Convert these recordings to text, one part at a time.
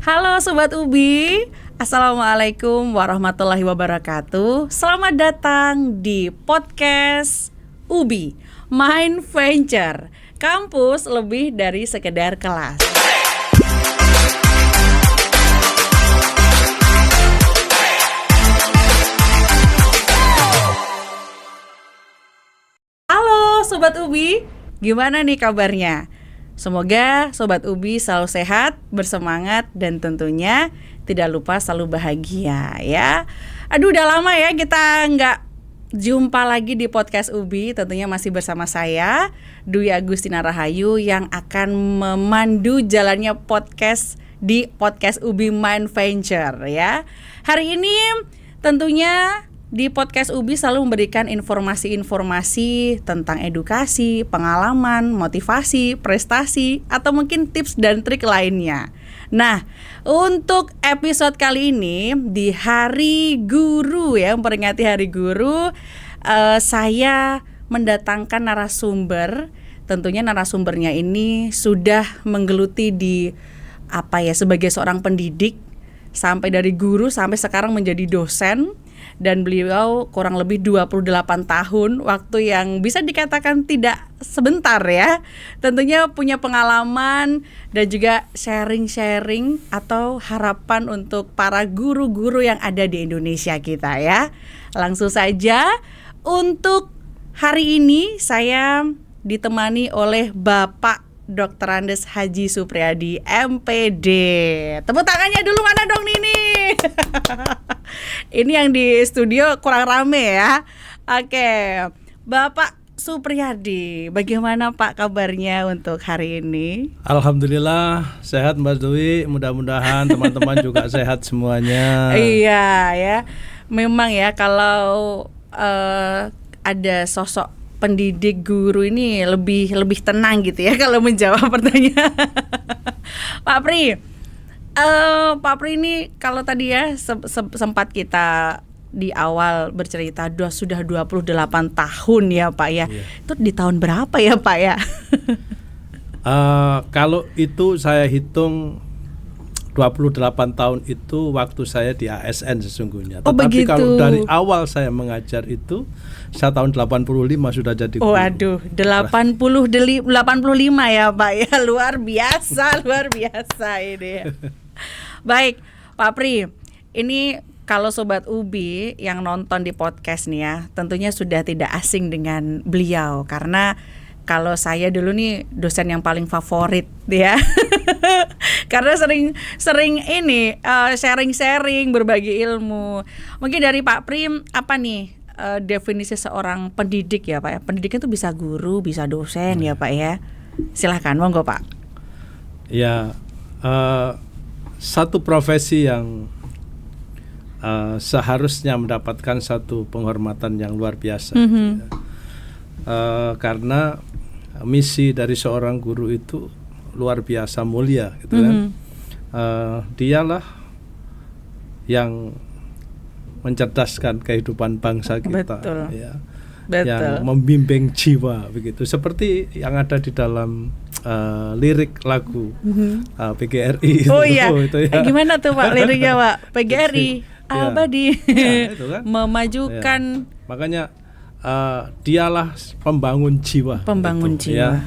Halo Sobat Ubi, Assalamualaikum warahmatullahi wabarakatuh. Selamat datang di podcast Ubi Mind Venture, kampus lebih dari sekedar kelas. Halo Sobat Ubi, gimana nih kabarnya? Semoga Sobat Ubi selalu sehat, bersemangat, dan tentunya tidak lupa selalu bahagia ya. Aduh, udah lama ya kita nggak jumpa lagi di podcast Ubi. Tentunya masih bersama saya, Dwi Agustina Rahayu, yang akan memandu jalannya podcast di podcast Ubi Mind Venture ya. Hari ini tentunya di podcast Ubi selalu memberikan informasi-informasi tentang edukasi, pengalaman, motivasi, prestasi, atau mungkin tips dan trik lainnya. Nah, untuk episode kali ini di Hari Guru ya, memperingati Hari Guru, saya mendatangkan narasumber. Tentunya narasumbernya ini sudah menggeluti di sebagai seorang pendidik, sampai dari guru sampai sekarang menjadi dosen. Dan beliau kurang lebih 28 tahun, waktu yang bisa dikatakan tidak sebentar ya. Tentunya punya pengalaman dan juga sharing-sharing atau harapan untuk para guru-guru yang ada di Indonesia kita ya. Langsung saja, untuk hari ini saya ditemani oleh Bapak Dr. Andes Haji Supriyadi, MPD. Tepuk tangannya dulu mana dong Nini? Ini yang di studio kurang rame ya. Oke, Bapak Supriyadi, bagaimana Pak kabarnya untuk hari ini? Alhamdulillah sehat Mbak Dwi, mudah-mudahan teman-teman juga sehat semuanya. Iya ya, memang ya kalau ada sosok pendidik guru ini lebih tenang gitu ya kalau menjawab pertanyaan. Pak Pri ini kalau tadi ya sempat kita di awal bercerita sudah 28 tahun ya Pak ya. Iya. Itu di tahun berapa ya Pak ya? Kalau itu saya hitung 28 tahun itu waktu saya di ASN sesungguhnya. Oh, tetapi begitu. Kalau dari awal saya mengajar itu saya tahun 85 sudah jadi guru. Waduh, 85 ya Pak ya. Luar biasa ini ya. Baik, Pak Pri, ini kalau Sobat Ubi yang nonton di podcast nih ya, tentunya sudah tidak asing dengan beliau, karena kalau saya dulu nih dosen yang paling favorit ya. Karena sering ini sharing berbagi ilmu. Mungkin dari Pak Prim, apa nih definisi seorang pendidik ya Pak ya? Pendidik itu bisa guru, bisa dosen ya Pak ya. Silahkan, monggo Pak. Ya, satu profesi yang seharusnya mendapatkan satu penghormatan yang luar biasa. Karena misi dari seorang guru itu luar biasa mulia gitu kan. Dialah yang mencerdaskan kehidupan bangsa kita. Betul. Ya. Betul. Yang membimbing jiwa begitu, seperti yang ada di dalam lirik lagu PGRI. Oh iya, itu ya. Gimana tuh Pak liriknya Pak? PGRI abadi ya, itu kan. memajukan Ya. Makanya dialah pembangun jiwa. jiwa.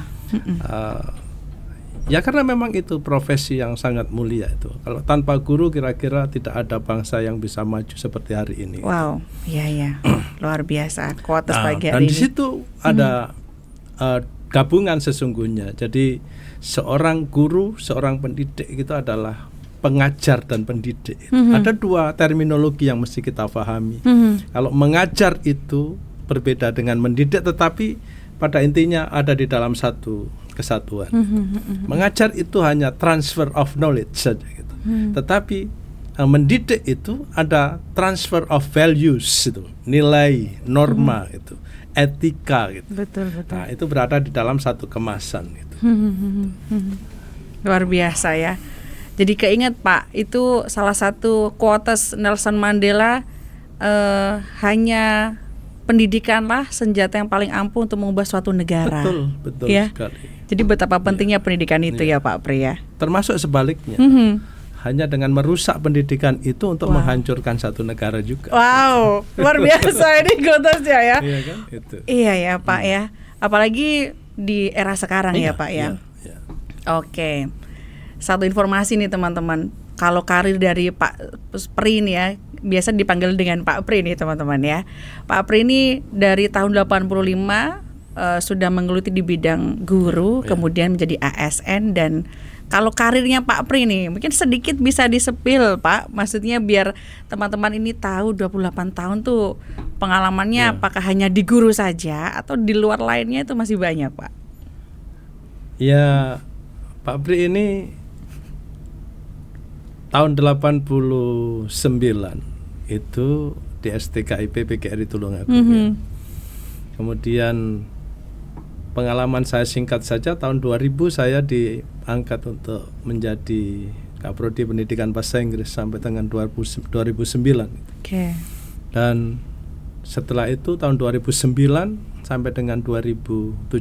Ya karena memang itu profesi yang sangat mulia itu. Kalau tanpa guru kira-kira tidak ada bangsa yang bisa maju seperti hari ini. Wow, iya luar biasa. Kuotas pagi hari dan ini. di situ ada gabungan sesungguhnya. Jadi seorang guru, seorang pendidik itu adalah pengajar dan pendidik. Ada dua terminologi yang mesti kita pahami. Kalau mengajar itu berbeda dengan mendidik, tetapi pada intinya ada di dalam satu kesatuan. Mengajar itu hanya transfer of knowledge saja gitu. Tetapi mendidik itu ada transfer of values itu, nilai, norma itu, etika gitu. Betul. Nah, itu berada di dalam satu kemasan gitu. Luar biasa ya. Jadi keinget Pak, itu salah satu quotes Nelson Mandela, hanya pendidikanlah senjata yang paling ampuh untuk mengubah suatu negara. Betul ya? sekali. Jadi betapa pentingnya pendidikan itu ya Pak Pri ya. Termasuk sebaliknya. hanya dengan merusak pendidikan itu untuk menghancurkan satu negara juga. Wow, luar biasa ini quotesnya ya. Iya kan? Itu. Iya ya Pak ya. Apalagi di era sekarang ya Pak ya. Iya. Oke. Satu informasi nih teman-teman. Kalau karir dari Pak Pri ini ya, biasa dipanggil dengan Pak Pri nih teman-teman ya. Pak Pri ini dari tahun 85 sudah menggeluti di bidang guru, kemudian menjadi ASN. Dan kalau karirnya Pak Pri nih mungkin sedikit bisa disepil Pak, maksudnya biar teman-teman ini tahu 28 tahun tuh pengalamannya apakah hanya di guru saja atau di luar lainnya itu masih banyak Pak? Ya, Pak Pri ini tahun 89 itu di STKIP PGRI Tulungagung ya. Kemudian pengalaman saya singkat saja, tahun 2000 saya diangkat untuk menjadi Kaprodi Pendidikan Bahasa Inggris sampai dengan 2009. Oke. Dan setelah itu tahun 2009 sampai dengan 2017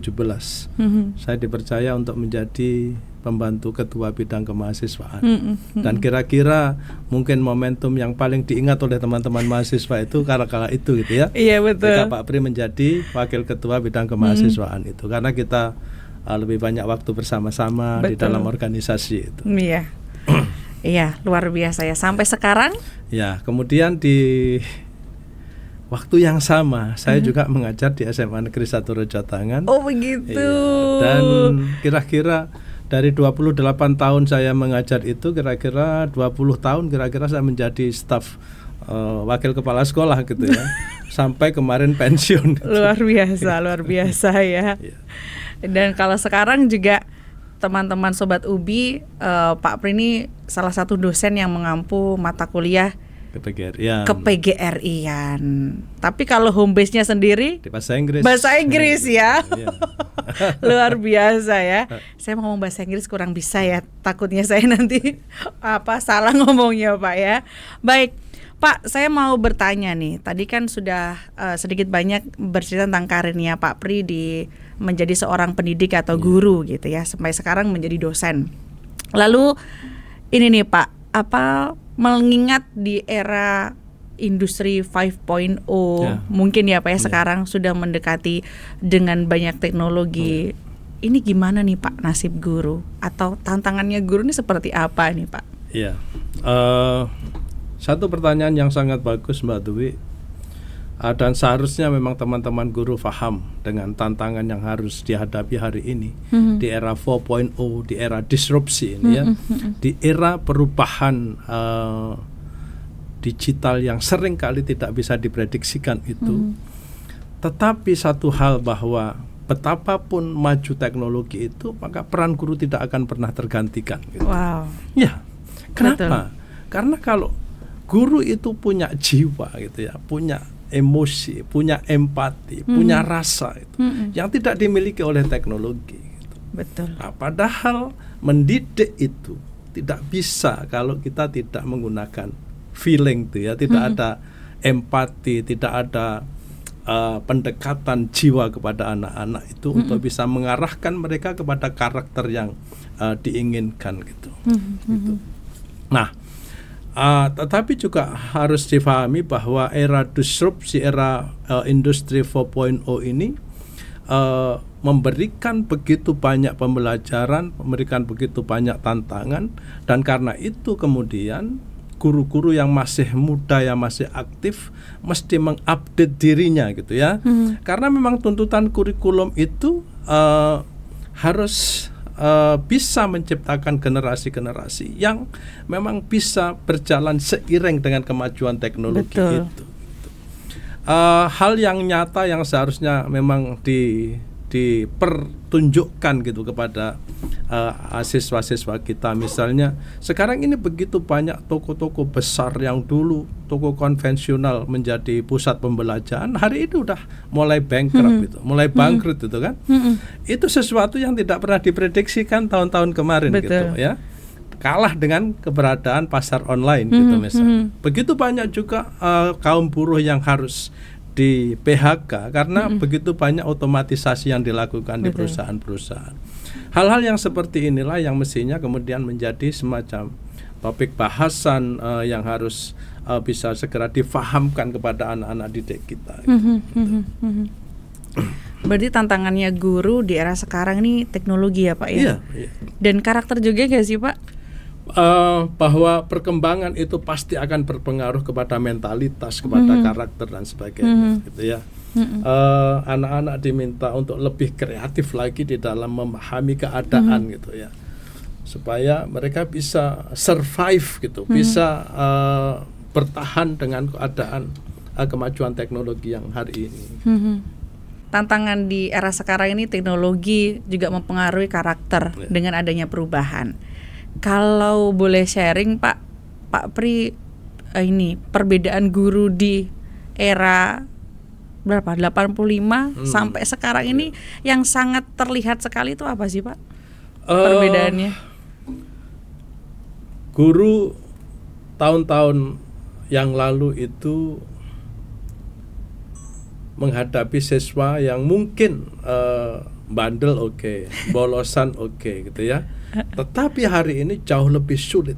saya dipercaya untuk menjadi pembantu ketua bidang kemahasiswaan. Dan kira-kira mungkin momentum yang paling diingat oleh teman-teman mahasiswa itu kala-kala itu gitu ya. Iya betul. Ketika Pak Pri menjadi wakil ketua bidang kemahasiswaan itu, karena kita lebih banyak waktu bersama-sama di dalam organisasi itu. Iya. Iya, luar biasa ya. Sampai sekarang? Ya, kemudian di waktu yang sama saya juga mengajar di SMA Negeri 1 Rejotangan. Oh begitu. Iya, dan kira-kira dari 28 tahun saya mengajar itu, kira-kira 20 tahun kira-kira saya menjadi staf wakil kepala sekolah gitu ya. Sampai kemarin pensiun. Luar biasa ya. Dan kalau sekarang juga teman-teman Sobat Ubi, Pak Pri ini salah satu dosen yang mengampu mata kuliah ke-PGRI-an. Tapi kalau home base-nya sendiri di bahasa Inggris. Bahasa Inggris ya. Luar biasa ya. Saya mau ngomong bahasa Inggris kurang bisa ya. Takutnya saya nanti salah ngomongnya Pak ya. Baik, Pak, saya mau bertanya nih. Tadi kan sudah sedikit banyak bercerita tentang karirnya Pak Pri di menjadi seorang pendidik atau guru gitu ya, sampai sekarang menjadi dosen. Lalu ini nih Pak, mengingat di era industri 5.0 mungkin ya Pak ya, sekarang sudah mendekati dengan banyak teknologi. Ini gimana nih Pak nasib guru atau tantangannya guru ini seperti apa nih Pak? Iya. Satu pertanyaan yang sangat bagus Mbak Dwi. Dan seharusnya memang teman-teman guru paham dengan tantangan yang harus dihadapi hari ini di era 4.0, di era disrupsi ini ya, di era perubahan digital yang sering kali tidak bisa diprediksikan itu. Tetapi satu hal bahwa betapapun maju teknologi itu, maka peran guru tidak akan pernah tergantikan gitu. Wow. Ya, kenapa? Betul. Karena kalau guru itu punya jiwa gitu ya, punya emosi, punya empati, punya rasa itu yang tidak dimiliki oleh teknologi gitu. Betul. Nah, padahal mendidik itu tidak bisa kalau kita tidak menggunakan feeling itu ya, tidak ada empati, tidak ada pendekatan jiwa kepada anak-anak itu untuk bisa mengarahkan mereka kepada karakter yang diinginkan gitu. Gitu. Nah, tetapi juga harus difahami bahwa era disrupsi, era industri 4.0 ini memberikan begitu banyak pembelajaran, memberikan begitu banyak tantangan, dan karena itu kemudian guru-guru yang masih muda, yang masih aktif mesti mengupdate dirinya gitu ya. Karena memang tuntutan kurikulum itu harus bisa menciptakan generasi-generasi yang memang bisa berjalan seiring dengan kemajuan teknologi. Betul. Itu. Hal yang nyata yang seharusnya memang dipertunjukkan gitu kepada siswa-siswa kita. Misalnya sekarang ini begitu banyak toko-toko besar yang dulu toko konvensional menjadi pusat pembelajaran, hari ini udah mulai bankrupt gitu, mulai bangkrut itu kan. Itu sesuatu yang tidak pernah diprediksikan tahun-tahun kemarin. Betul. Gitu ya. Kalah dengan keberadaan pasar online gitu misalnya. Begitu banyak juga kaum buruh yang harus di PHK karena begitu banyak otomatisasi yang dilakukan di perusahaan-perusahaan. Hal-hal yang seperti inilah yang mestinya kemudian menjadi semacam topik bahasan yang harus bisa segera difahamkan kepada anak-anak didik kita. Berarti tantangannya guru di era sekarang ini teknologi ya Pak ya? Iya. Dan karakter juga gak sih Pak? Bahwa perkembangan itu pasti akan berpengaruh kepada mentalitas, kepada karakter dan sebagainya, gitu ya. Anak-anak diminta untuk lebih kreatif lagi di dalam memahami keadaan, gitu ya, supaya mereka bisa survive, gitu, bisa bertahan dengan keadaan kemajuan teknologi yang hari ini. Tantangan di era sekarang ini teknologi juga mempengaruhi karakter dengan adanya perubahan. Kalau boleh sharing Pak Pri, ini perbedaan guru di era berapa 85 sampai sekarang ini yang sangat terlihat sekali itu apa sih Pak perbedaannya? Guru tahun-tahun yang lalu itu menghadapi siswa yang mungkin bandel bolosan gitu ya. Tetapi hari ini jauh lebih sulit.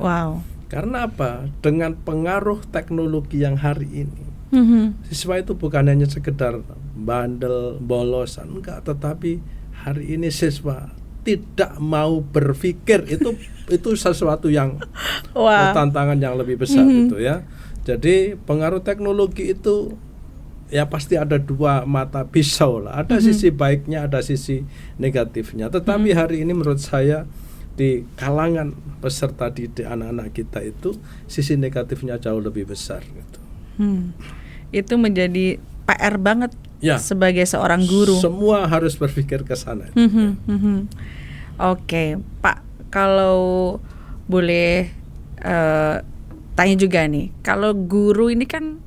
Wow. Karena apa? Dengan pengaruh teknologi yang hari ini, siswa itu bukan hanya sekedar bandel, bolosan, enggak, tetapi hari ini siswa tidak mau berpikir. Itu sesuatu yang tantangan yang lebih besar itu ya. Jadi pengaruh teknologi itu ya pasti ada dua mata pisau lah. Ada sisi baiknya, ada sisi negatifnya. Tetapi hari ini menurut saya di kalangan peserta didik anak-anak kita itu sisi negatifnya jauh lebih besar gitu. Itu menjadi PR banget ya, sebagai seorang guru. Semua harus berpikir ke sana. Oke, Pak, kalau boleh tanya juga nih, kalau guru ini kan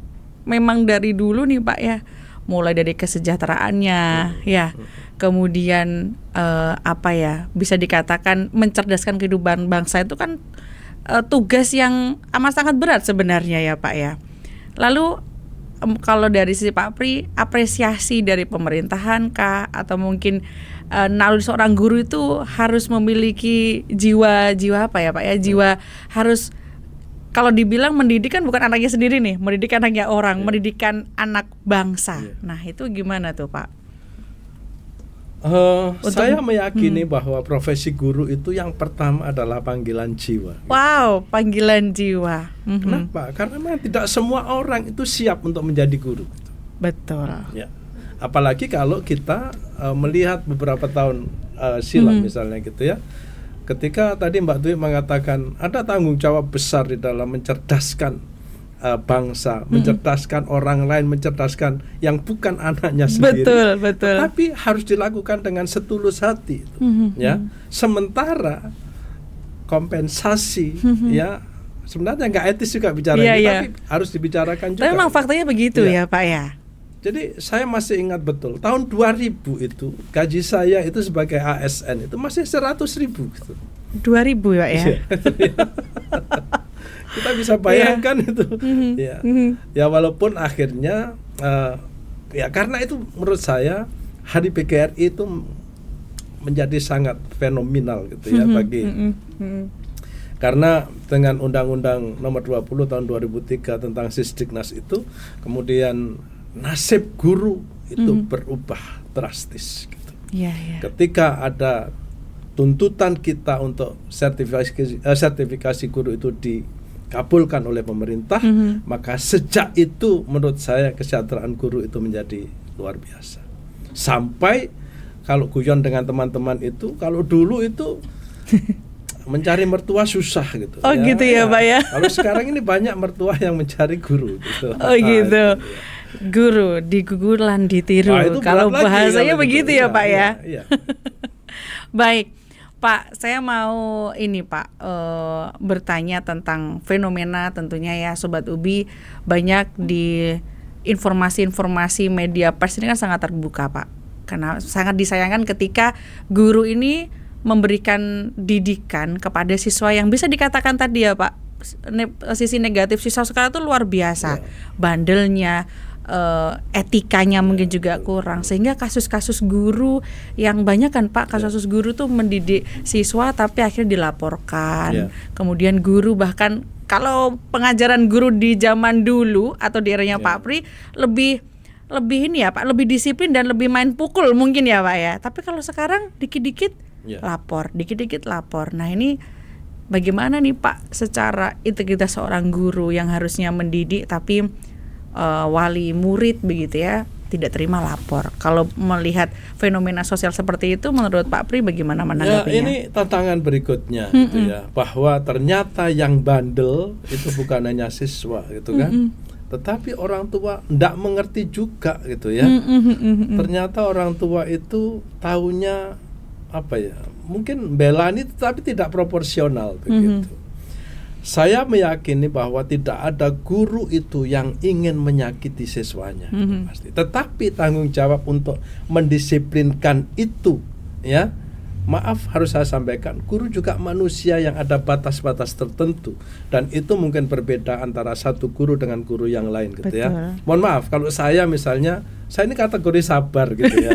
memang dari dulu nih Pak ya, mulai dari kesejahteraannya ya, kemudian bisa dikatakan mencerdaskan kehidupan bangsa itu kan tugas yang amat sangat berat sebenarnya ya Pak ya. Lalu kalau dari sisi Pak Pri, apresiasi dari pemerintahan kah, atau mungkin naluri seorang guru itu harus memiliki jiwa apa ya Pak ya, jiwa harus, kalau dibilang mendidik kan bukan anaknya sendiri nih, mendidik anaknya orang, mendidikan anak bangsa. Nah itu gimana tuh Pak? Saya meyakini bahwa profesi guru itu yang pertama adalah panggilan jiwa. Wow, panggilan jiwa. Kenapa? Karena memang tidak semua orang itu siap untuk menjadi guru. Betul. Ya. Apalagi kalau kita melihat beberapa tahun silam misalnya gitu ya. Ketika tadi Mbak Dwi mengatakan ada tanggung jawab besar di dalam mencerdaskan bangsa, mencerdaskan orang lain, mencerdaskan yang bukan anaknya sendiri. Betul. Tapi harus dilakukan dengan setulus hati, ya. Sementara kompensasi, ya sebenarnya nggak etis juga bicara ini, tapi harus dibicarakan juga. Tapi memang faktanya begitu ya Pak ya. Jadi saya masih ingat betul tahun 2000 itu gaji saya itu sebagai ASN itu masih 100.000 gitu. 2000 ya ya. Kita bisa bayangkan itu. Ya walaupun akhirnya ya karena itu menurut saya Hari PGRI itu menjadi sangat fenomenal gitu ya bagi karena dengan Undang-Undang Nomor 20 Tahun 2003 tentang Sisdiknas itu kemudian nasib guru itu berubah drastis gitu. Ketika ada tuntutan kita untuk sertifikasi guru itu dikabulkan oleh pemerintah, maka sejak itu menurut saya kesejahteraan guru itu menjadi luar biasa. Sampai kalau guyon dengan teman-teman itu, kalau dulu itu mencari mertua susah gitu. Oh ya, gitu ya Pak ya. Kalau sekarang ini banyak mertua yang mencari guru gitu. Oh gitu. Guru diguguran ditiru. Kalau bahasanya begitu ya Pak ya. Iya. Baik Pak, saya mau ini Pak bertanya tentang fenomena tentunya ya Sobat Ubi, banyak di informasi-informasi media pers ini kan sangat terbuka Pak. Karena sangat disayangkan ketika guru ini memberikan didikan kepada siswa yang bisa dikatakan tadi ya Pak, sisi negatif siswa sekarang itu luar biasa, bandelnya, etikanya mungkin juga kurang, sehingga kasus-kasus guru yang banyak kan Pak, kasus guru tuh mendidik siswa tapi akhirnya dilaporkan. Kemudian guru, bahkan kalau pengajaran guru di zaman dulu atau di eranya Pak Pri lebih ini ya Pak, lebih disiplin dan lebih main pukul mungkin ya Pak ya. Tapi kalau sekarang dikit-dikit lapor, dikit-dikit lapor. Nah ini bagaimana nih Pak secara integritas seorang guru yang harusnya mendidik tapi wali murid begitu ya tidak terima lapor. Kalau melihat fenomena sosial seperti itu, menurut Pak Pri bagaimana menanggapinya? Ya, ini tantangan berikutnya gitu ya, bahwa ternyata yang bandel itu bukan hanya siswa gitu kan, tetapi orang tua tidak mengerti juga gitu ya. Ternyata orang tua itu taunya apa ya? Mungkin belani tetapi tidak proporsional begitu. Saya meyakini bahwa tidak ada guru itu yang ingin menyakiti siswanya, pasti. Tetapi tanggung jawab untuk mendisiplinkan itu, ya, maaf harus saya sampaikan, guru juga manusia yang ada batas-batas tertentu, dan itu mungkin berbeda antara satu guru dengan guru yang lain, gitu. Betul. Ya. Mohon maaf kalau saya misalnya, saya ini kategori sabar gitu ya.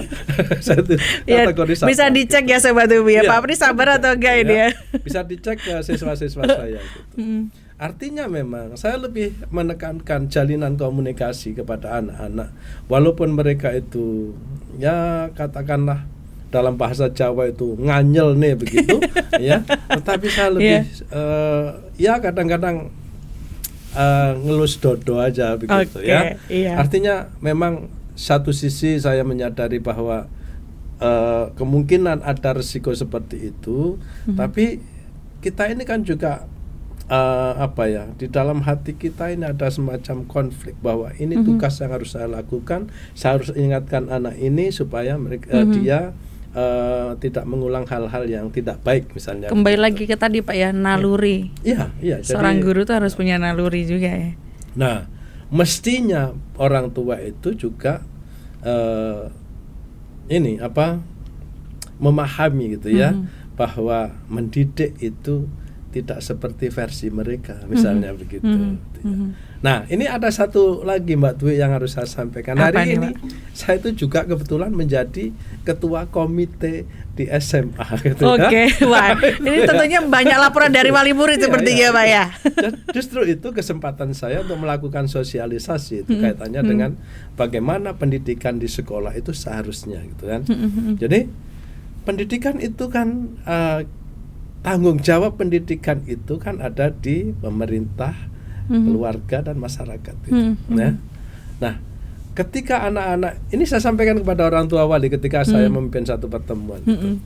Saya kategori sabar. Bisa dicek gitu. Ya Sobat Ubi ya, Pak Pri sabar atau enggak ini ya? Bisa dicek ke siswa-siswa saya gitu. Artinya memang saya lebih menekankan jalinan komunikasi kepada anak-anak, walaupun mereka itu ya katakanlah dalam bahasa Jawa itu nganyel nih begitu ya, tetapi saya lebih ya kadang-kadang ngelus dodo aja begitu ya. Artinya memang satu sisi saya menyadari bahwa kemungkinan ada risiko seperti itu, tapi kita ini kan juga apa ya, di dalam hati kita ini ada semacam konflik bahwa ini tugas yang harus saya lakukan, saya harus ingatkan anak ini supaya mereka dia tidak mengulang hal-hal yang tidak baik misalnya. Kembali lagi ke tadi Pak ya, naluri. Iya. Seorang guru tuh harus punya naluri juga ya. Nah, mestinya orang tua itu juga ini apa, memahami gitu ya, bahwa mendidik itu tidak seperti versi mereka misalnya begitu. Nah ini ada satu lagi Mbak Dwi yang harus saya sampaikan. Hari ini saya itu juga kebetulan menjadi ketua komite di SMA gitu. Oke. Wah, ini tentunya banyak laporan dari wali murid sepertinya Pak ya. Justru itu kesempatan saya untuk melakukan sosialisasi itu kaitannya dengan bagaimana pendidikan di sekolah itu seharusnya gitu kan. Jadi pendidikan itu kan tanggung jawab pendidikan itu kan ada di pemerintah, keluarga dan masyarakat gitu. Nah, ketika anak-anak ini saya sampaikan kepada orang tua wali ketika saya memimpin satu pertemuan gitu.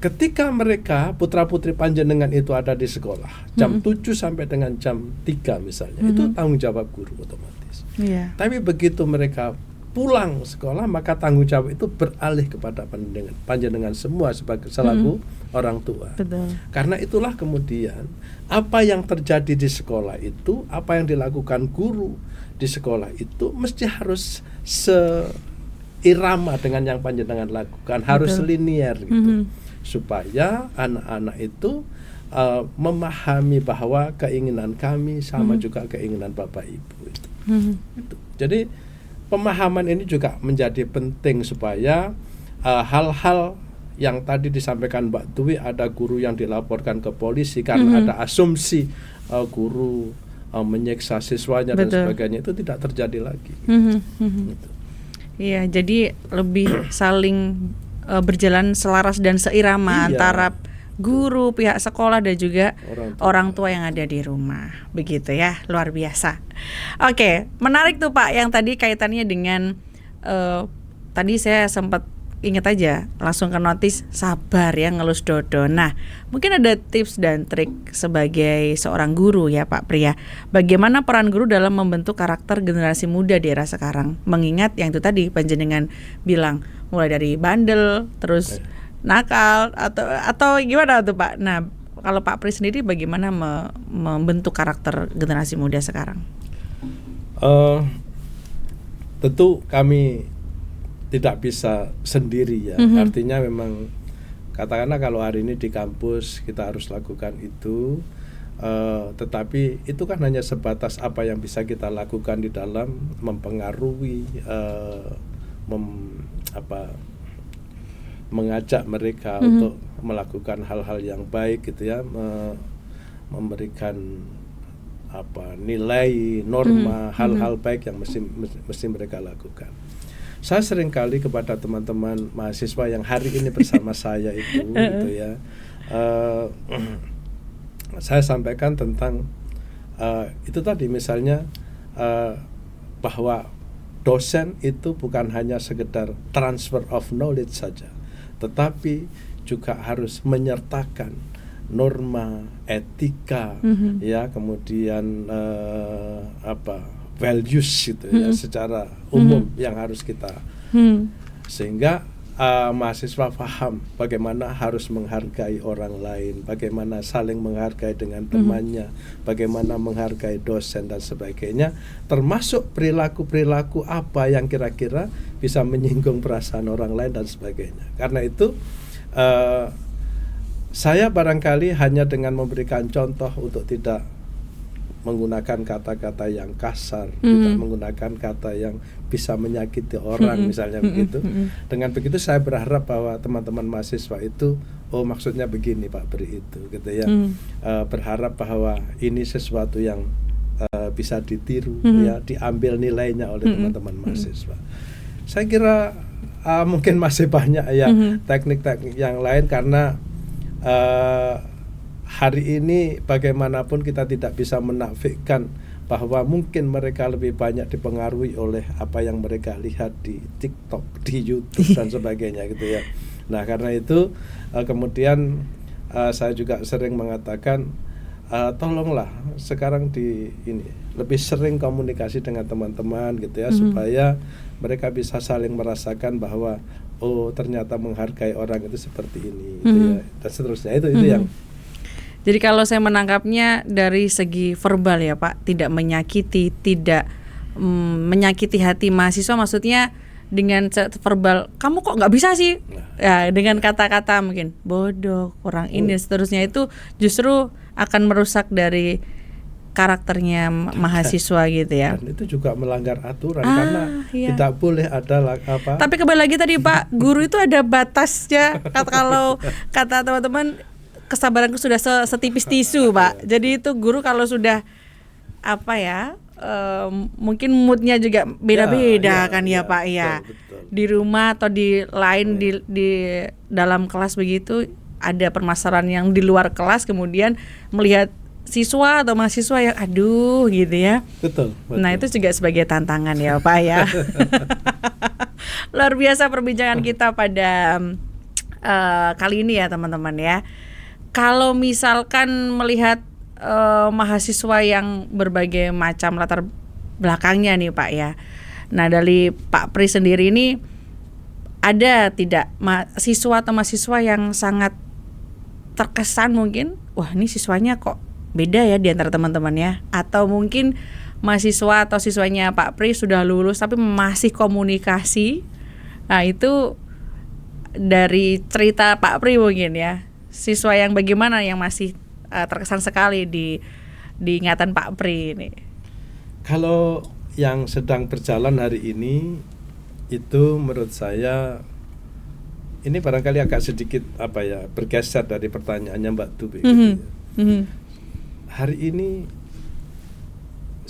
Ketika mereka putra-putri panjenengan itu ada di sekolah jam 7 sampai dengan jam 3 misalnya, itu tanggung jawab guru otomatis. Tapi begitu mereka pulang sekolah, maka tanggung jawab itu beralih kepada panjenengan semua sebagai selaku orang tua. Betul. Karena itulah kemudian apa yang terjadi di sekolah itu, apa yang dilakukan guru di sekolah itu mesti harus seirama dengan yang panjenengan lakukan, harus linier gitu. Supaya anak-anak itu memahami bahwa keinginan kami sama juga keinginan Bapak Ibu itu. Jadi pemahaman ini juga menjadi penting supaya hal-hal yang tadi disampaikan Mbak Dwi, ada guru yang dilaporkan ke polisi karena ada asumsi guru menyiksa siswanya dan sebagainya, itu tidak terjadi lagi. Gitu. Iya, jadi lebih saling berjalan selaras dan seirama antara guru, pihak sekolah dan juga orang tua yang ada di rumah. Begitu ya, luar biasa. Oke, menarik tuh Pak yang tadi kaitannya dengan tadi saya sempat ingat aja langsung ke notis sabar ya, ngelus dodo. Nah, mungkin ada tips dan trik sebagai seorang guru ya Pak Pri. Bagaimana peran guru dalam membentuk karakter generasi muda di era sekarang? Mengingat yang itu tadi panjenengan bilang mulai dari bandel terus nakal atau gimana tuh Pak? Nah, kalau Pak Pri sendiri bagaimana membentuk karakter generasi muda sekarang? Tentu kami tidak bisa sendiri ya. Artinya memang katakanlah kalau hari ini di kampus kita harus lakukan itu, Tetapi itu kan hanya sebatas apa yang bisa kita lakukan di dalam mempengaruhi, mengajak mereka untuk melakukan hal-hal yang baik gitu ya, memberikan nilai, norma, hal-hal baik yang mesti mereka lakukan. Saya seringkali kepada teman-teman mahasiswa yang hari ini bersama saya itu gitu ya, saya sampaikan tentang itu tadi, misalnya bahwa dosen itu bukan hanya sekedar transfer of knowledge saja, tetapi juga harus menyertakan norma, etika, ya, kemudian values gitu ya, secara umum yang harus kita, sehingga mahasiswa paham bagaimana harus menghargai orang lain, bagaimana saling menghargai dengan temannya, bagaimana menghargai dosen dan sebagainya, termasuk perilaku-perilaku apa yang kira-kira bisa menyinggung perasaan orang lain dan sebagainya. Karena itu saya barangkali hanya dengan memberikan contoh untuk tidak menggunakan kata-kata yang kasar, tidak menggunakan kata yang bisa menyakiti orang, misalnya begitu. Dengan begitu saya berharap bahwa teman-teman mahasiswa itu, oh maksudnya begini Pak Beri itu, gitu ya. Berharap bahwa ini sesuatu yang bisa ditiru, ya, diambil nilainya oleh teman-teman mahasiswa. Saya kira mungkin masih banyak ya teknik-teknik yang lain, karena hari ini bagaimanapun kita tidak bisa menafikan bahwa mungkin mereka lebih banyak dipengaruhi oleh apa yang mereka lihat di TikTok, di YouTube dan sebagainya gitu ya. Nah, karena itu kemudian saya juga sering mengatakan tolonglah sekarang lebih sering komunikasi dengan teman-teman gitu ya, supaya mereka bisa saling merasakan bahwa oh ternyata menghargai orang itu seperti ini gitu ya, dan seterusnya. Itu yang. Jadi kalau saya menangkapnya dari segi verbal ya Pak, tidak menyakiti, tidak menyakiti hati mahasiswa, maksudnya dengan verbal, kamu kok nggak bisa sih, ya, dengan kata-kata mungkin bodoh, kurang ini, seterusnya, itu justru akan merusak dari karakternya mahasiswa gitu ya. Dan itu juga melanggar aturan, karena tidak boleh ada apa. Tapi kembali lagi tadi Pak, guru itu ada batasnya. Kalau kata teman-teman, kesabaranku sudah setipis tisu Pak. Jadi itu guru kalau sudah mungkin moodnya juga beda-beda kan ya Pak ya. Betul. Di rumah atau di lain di dalam kelas begitu ada permasalahan yang di luar kelas, kemudian melihat siswa atau mahasiswa yang aduh gitu ya. Betul. Nah itu juga sebagai tantangan ya Pak ya. Luar biasa perbincangan kita pada kali ini ya teman-teman ya. Kalau misalkan melihat mahasiswa yang berbagai macam latar belakangnya nih Pak ya. Nah dari Pak Pri sendiri ini, ada tidak siswa atau mahasiswa yang sangat terkesan mungkin, wah ini siswanya kok beda ya di antara teman-temannya, atau mungkin mahasiswa atau siswanya Pak Pri sudah lulus tapi masih komunikasi. Nah itu dari cerita Pak Pri mungkin ya, siswa yang bagaimana yang masih terkesan sekali di ingatan Pak Pri ini? Kalau yang sedang berjalan hari ini itu menurut saya ini barangkali agak sedikit bergeser dari pertanyaannya Mbak Tubi. Hari ini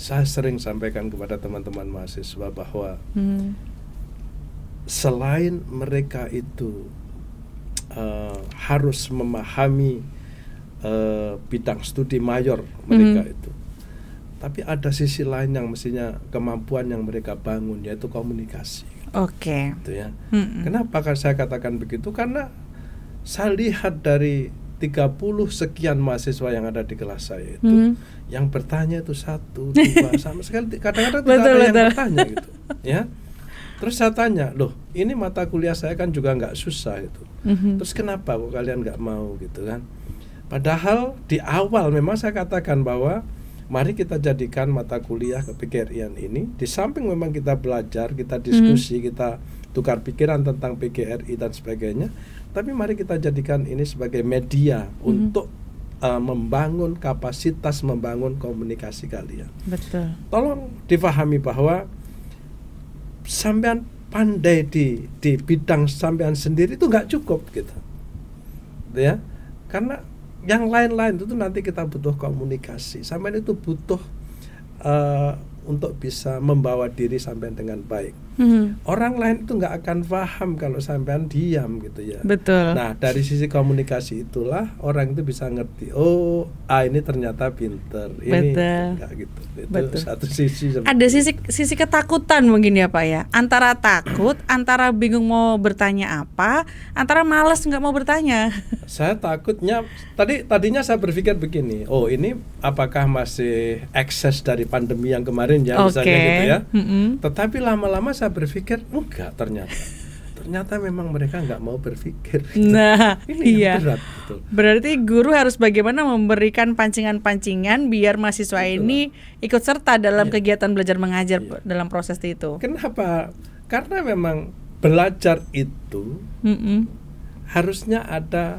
saya sering sampaikan kepada teman-teman mahasiswa bahwa selain mereka itu harus memahami bidang studi mayor mereka itu, tapi ada sisi lain yang mestinya kemampuan yang mereka bangun, yaitu komunikasi. Oke. Gitu ya. Kenapa saya katakan begitu? Karena saya lihat dari 30 sekian mahasiswa yang ada di kelas saya itu, yang bertanya itu 1, 2, sama sekali kadang-kadang tidak ada yang bertanya gitu, ya. Terus saya tanya, loh ini mata kuliah saya kan juga nggak susah itu. Terus kenapa kok kalian nggak mau gitu kan? Padahal di awal memang saya katakan bahwa mari kita jadikan mata kuliah ke-PGRI-an ini, di samping memang kita belajar, kita diskusi, kita tukar pikiran tentang PGRI dan sebagainya, tapi mari kita jadikan ini sebagai media untuk membangun kapasitas, membangun komunikasi kalian. Betul. Tolong difahami bahwa sampean pandai di bidang sampean sendiri itu nggak cukup gitu, ya. Karena yang lain-lain itu nanti kita butuh komunikasi. Sampean itu butuh untuk bisa membawa diri sampean dengan baik. Orang lain itu nggak akan paham kalau sampean diam gitu ya. Betul. Nah, dari sisi komunikasi itulah orang itu bisa ngerti. Oh, ini ternyata pinter. Ini enggak gitu. Itu Betul. satu sisi. Ada sisi ketakutan mungkin ya Pak ya. Antara takut, antara bingung mau bertanya apa, antara malas nggak mau bertanya. Saya takutnya tadinya saya berpikir begini. Oh, ini apakah masih ekses dari pandemi yang kemarin ya, misalnya gitu ya. Tetapi lama-lama saya berpikir enggak, ternyata memang mereka nggak mau berpikir gitu. Nah, ini iya. yang berat gitu. Berarti guru harus bagaimana memberikan pancingan-pancingan biar mahasiswa ini ikut serta dalam kegiatan belajar mengajar dalam proses itu. Kenapa? Karena memang belajar itu harusnya ada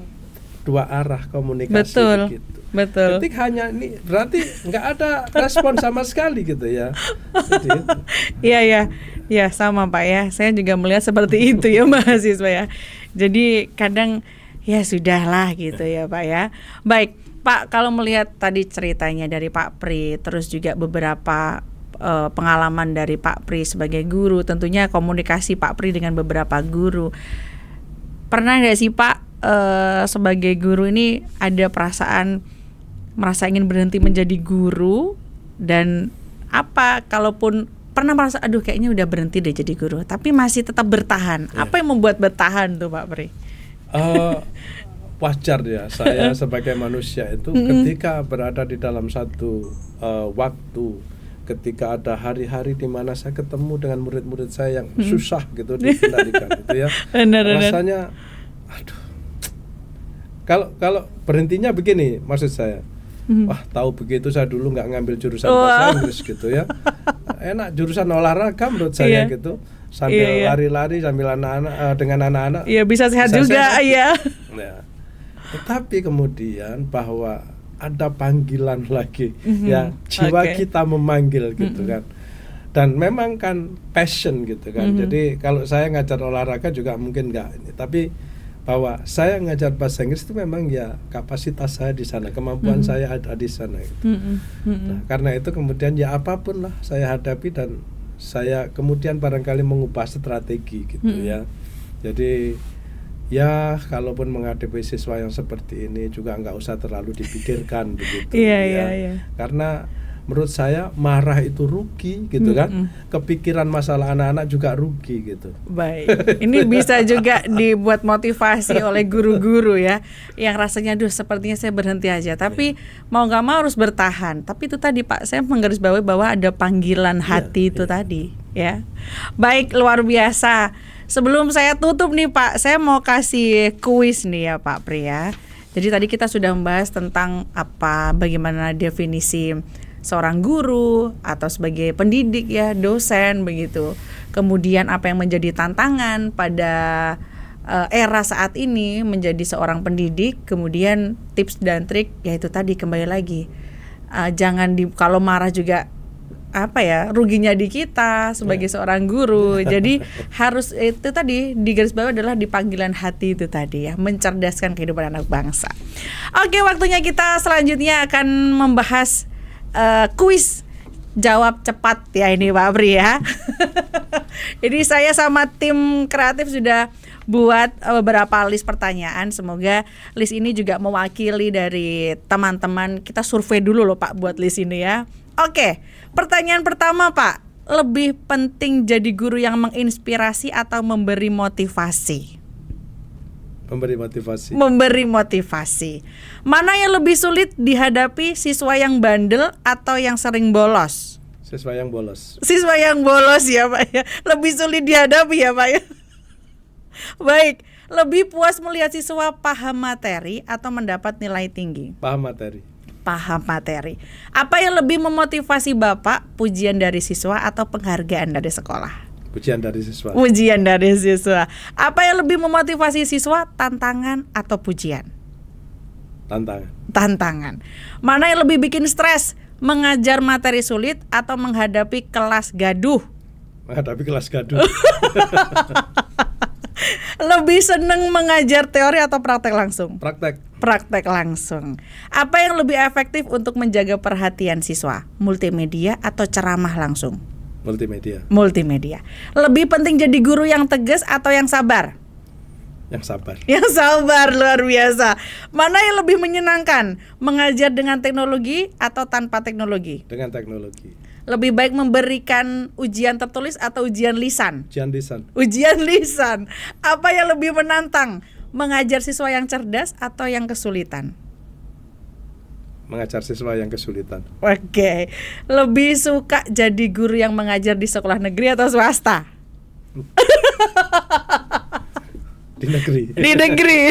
dua arah komunikasi. Betul. Gitu. Betul. Ketika hanya ini berarti nggak ada respon sama sekali gitu ya. Jadi itu. Iya, ya sama Pak ya. Saya juga melihat seperti itu ya mahasiswa ya. Jadi kadang ya sudahlah gitu ya Pak ya. Baik Pak, kalau melihat tadi ceritanya dari Pak Pri, terus juga beberapa pengalaman dari Pak Pri sebagai guru, tentunya komunikasi Pak Pri dengan beberapa guru. Pernah nggak sih Pak sebagai guru ini ada perasaan merasa ingin berhenti menjadi guru, dan apa kalaupun pernah merasa aduh kayaknya udah berhenti deh jadi guru tapi masih tetap bertahan, apa yang membuat bertahan tuh Pak Pri? Wajar ya, saya sebagai manusia itu ketika berada di dalam satu waktu, ketika ada hari-hari di mana saya ketemu dengan murid-murid saya yang susah gitu dikendalikan gitu ya. Rasanya aduh. Kalau berhentinya begini maksud saya. Wah, tahu begitu saya dulu nggak ngambil jurusan bahasa Inggris gitu ya. Enak jurusan olahraga menurut saya gitu. Sambil lari-lari sambil anak-anak dengan anak-anak. Iya, bisa sehat juga ya. Nah, tetapi kemudian bahwa ada panggilan lagi ya, jiwa kita memanggil gitu kan. Dan memang kan passion gitu kan. Jadi kalau saya ngajar olahraga juga mungkin enggak ini, tapi bahwa saya ngajar bahasa Inggris itu memang ya kapasitas saya di sana, kemampuan saya ada di sana gitu. Nah, karena itu kemudian ya apapun lah saya hadapi dan saya kemudian barangkali mengubah strategi gitu ya. Jadi ya kalaupun menghadapi siswa yang seperti ini juga nggak usah terlalu dipikirkan begitu ya. Karena menurut saya marah itu rugi gitu kan. Kepikiran masalah anak-anak juga rugi gitu. Baik. Ini bisa juga dibuat motivasi oleh guru-guru ya, yang rasanya aduh sepertinya saya berhenti aja, tapi mau nggak mau harus bertahan. Tapi itu tadi Pak, saya menggarisbawahi bahwa ada panggilan hati itu tadi ya. Baik, luar biasa. Sebelum saya tutup nih Pak, saya mau kasih kuis nih ya Pak Pri ya. Jadi tadi kita sudah membahas tentang bagaimana definisi seorang guru atau sebagai pendidik ya, dosen begitu. Kemudian apa yang menjadi tantangan pada era saat ini menjadi seorang pendidik. Kemudian tips dan trik yaitu tadi kembali lagi jangan kalau marah juga ruginya di kita sebagai seorang guru. Jadi harus itu tadi digarisbawahi adalah di panggilan hati itu tadi ya, mencerdaskan kehidupan anak bangsa. Oke, waktunya kita selanjutnya akan membahas kuis jawab cepat ya ini Pak Pri ya. Jadi saya sama tim kreatif sudah buat beberapa list pertanyaan. Semoga list ini juga mewakili dari teman-teman. Kita survei dulu loh Pak buat list ini ya. Oke, pertanyaan pertama Pak, lebih penting jadi guru yang menginspirasi atau memberi motivasi? Memberi motivasi. Mana yang lebih sulit dihadapi, siswa yang bandel atau yang sering bolos? Siswa yang bolos. Siswa yang bolos ya Pak ya. Lebih sulit dihadapi ya Pak ya. Baik, lebih puas melihat siswa paham materi atau mendapat nilai tinggi? Paham materi. Paham materi. Apa yang lebih memotivasi Bapak, pujian dari siswa atau penghargaan dari sekolah? Pujian dari siswa. Pujian dari siswa. Apa yang lebih memotivasi siswa, tantangan atau pujian? Tantangan. tantangan. Mana yang lebih bikin stres? Mengajar materi sulit atau menghadapi kelas gaduh? Menghadapi kelas gaduh. Lebih seneng mengajar teori atau praktek langsung? Praktek langsung. Apa yang lebih efektif untuk menjaga perhatian siswa? Multimedia atau ceramah langsung? Multimedia. Lebih penting jadi guru yang tegas atau yang sabar? Yang sabar, luar biasa. Mana yang lebih menyenangkan? Mengajar dengan teknologi atau tanpa teknologi? Dengan teknologi. Lebih baik memberikan ujian tertulis atau ujian lisan? Ujian lisan. Apa yang lebih menantang? Mengajar siswa yang cerdas atau yang kesulitan? Mengajar siswa yang kesulitan. Oke. Lebih suka jadi guru yang mengajar di sekolah negeri atau swasta? Di negeri.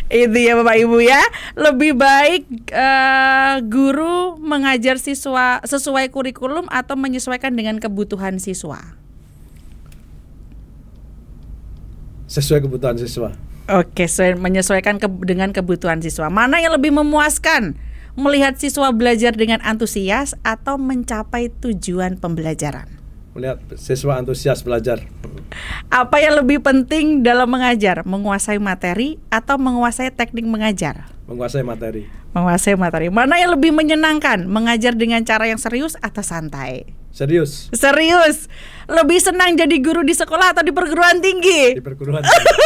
Itu ya Bapak Ibu ya. Lebih baik guru mengajar siswa sesuai kurikulum atau menyesuaikan dengan kebutuhan siswa? Sesuai kebutuhan siswa. Oke, menyesuaikan dengan kebutuhan siswa. Mana yang lebih memuaskan? Melihat siswa belajar dengan antusias atau mencapai tujuan pembelajaran? Melihat siswa antusias belajar. Apa yang lebih penting dalam mengajar? Menguasai materi atau menguasai teknik mengajar? Menguasai materi. Mana yang lebih menyenangkan? Mengajar dengan cara yang serius atau santai? Serius. Lebih senang jadi guru di sekolah atau di perguruan tinggi? Di perguruan tinggi.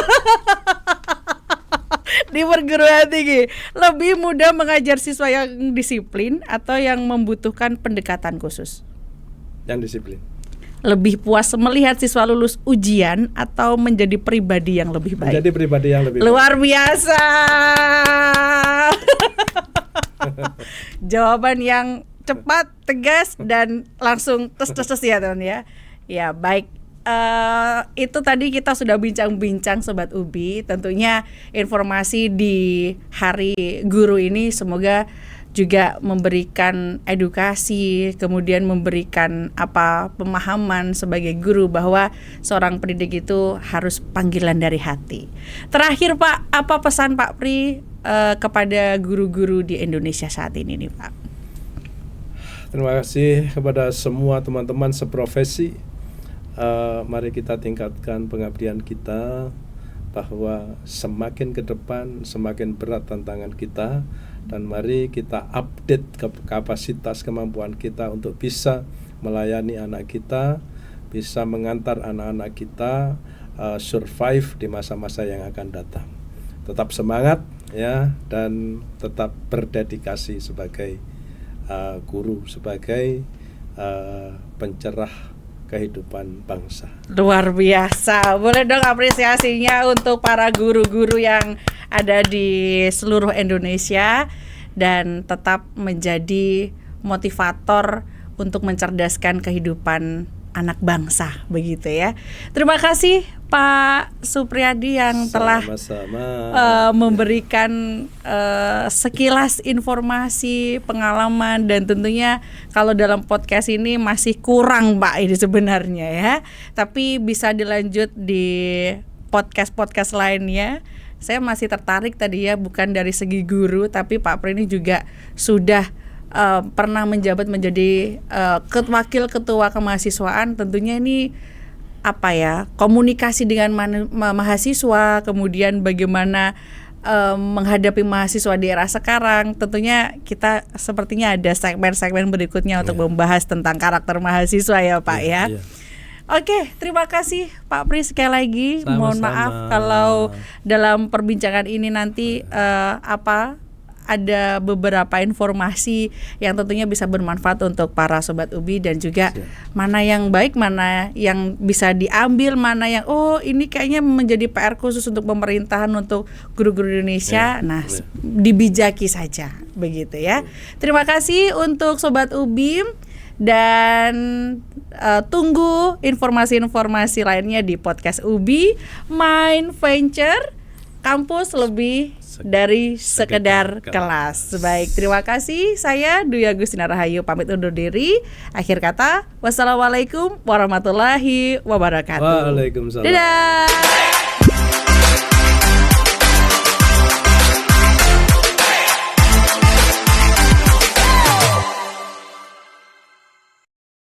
Di perguruan tinggi. Lebih mudah mengajar siswa yang disiplin atau yang membutuhkan pendekatan khusus? Yang disiplin. Lebih puas melihat siswa lulus ujian atau menjadi pribadi yang lebih baik? Menjadi pribadi yang lebih luar biasa. Jawaban yang cepat, tegas, dan langsung tes ya teman ya. Ya baik. Itu tadi kita sudah bincang-bincang Sobat Ubi. Tentunya informasi di Hari Guru ini semoga juga memberikan edukasi, kemudian memberikan pemahaman sebagai guru bahwa seorang pendidik itu harus panggilan dari hati. Terakhir Pak, apa pesan Pak Pri kepada guru-guru di Indonesia saat ini nih Pak? Terima kasih kepada semua teman-teman seprofesi. Mari kita tingkatkan pengabdian kita, bahwa semakin ke depan semakin berat tantangan kita, dan mari kita update kapasitas kemampuan kita untuk bisa melayani anak kita, bisa mengantar anak-anak kita survive di masa-masa yang akan datang. Tetap semangat ya, dan tetap berdedikasi sebagai guru, sebagai pencerah kehidupan bangsa. Luar biasa. Boleh dong apresiasinya untuk para guru-guru yang ada di seluruh Indonesia dan tetap menjadi motivator untuk mencerdaskan kehidupan anak bangsa, begitu ya. Terima kasih Pak Supriyadi yang telah memberikan sekilas informasi, pengalaman, dan tentunya kalau dalam podcast ini masih kurang Pak ini sebenarnya ya. Tapi bisa dilanjut di podcast-podcast lainnya. Saya masih tertarik tadi ya, bukan dari segi guru, tapi Pak Pri ini juga sudah pernah menjabat menjadi wakil ketua kemahasiswaan. Tentunya ini komunikasi dengan mahasiswa, kemudian bagaimana menghadapi mahasiswa di era sekarang. Tentunya kita sepertinya ada segmen-segmen berikutnya untuk membahas tentang karakter mahasiswa ya Pak ya. Oke, terima kasih Pak Pri sekali lagi. Sama-sama. Mohon maaf kalau dalam perbincangan ini nanti ada beberapa informasi yang tentunya bisa bermanfaat untuk para Sobat Ubi, dan juga mana yang baik, mana yang bisa diambil, mana yang ini kayaknya menjadi PR khusus untuk pemerintahan, untuk guru-guru Indonesia. Dibijaki saja begitu ya. Terima kasih untuk Sobat Ubi, dan tunggu informasi-informasi lainnya di podcast Ubi Mind Venture, kampus lebih dari sekedar kelas. Baik, terima kasih. Saya Dwi Agustina Rahayu pamit undur diri. Akhir kata, wassalamualaikum warahmatullahi wabarakatuh. Waalaikumsalam. Dadah.